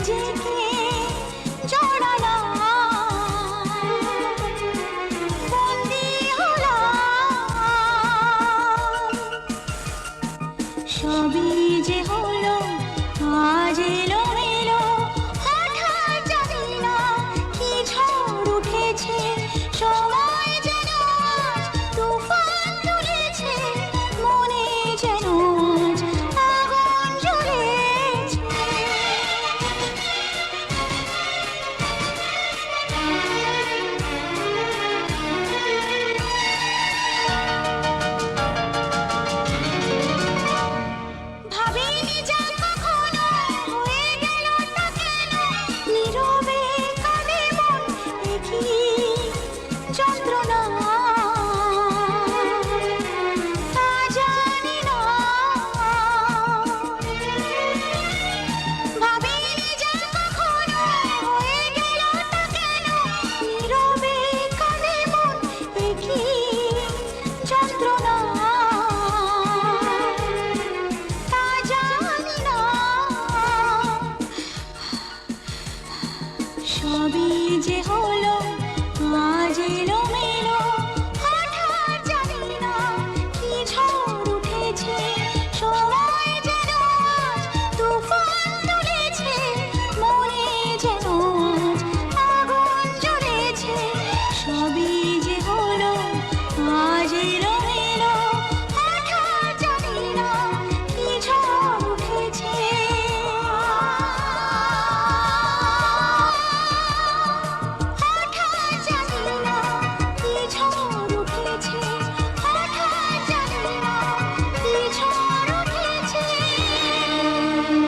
নিজেকে জড়ালাম, বন্দী হলাম। সবই যে হলো আজ এলোমেলো, হঠাৎ জানি না কি ঝড় উঠেছে, সময় যেন আজ তুফান তুলেছে, মনে যেন আজ আগুন জ্বলেছে। ভাবিনি যা কখনো হয়ে গেলটা কেন, নীরবে কাঁদে মন, এ কি যন্ত্রণা তা জানি না। ভাবিনি যা কখনো হয়ে গেলটা কেন, নীরবে কাঁদে মন, এ কি যন্ত্রণা তা জানি না। সবই যে হলো আজ এলোমেলো,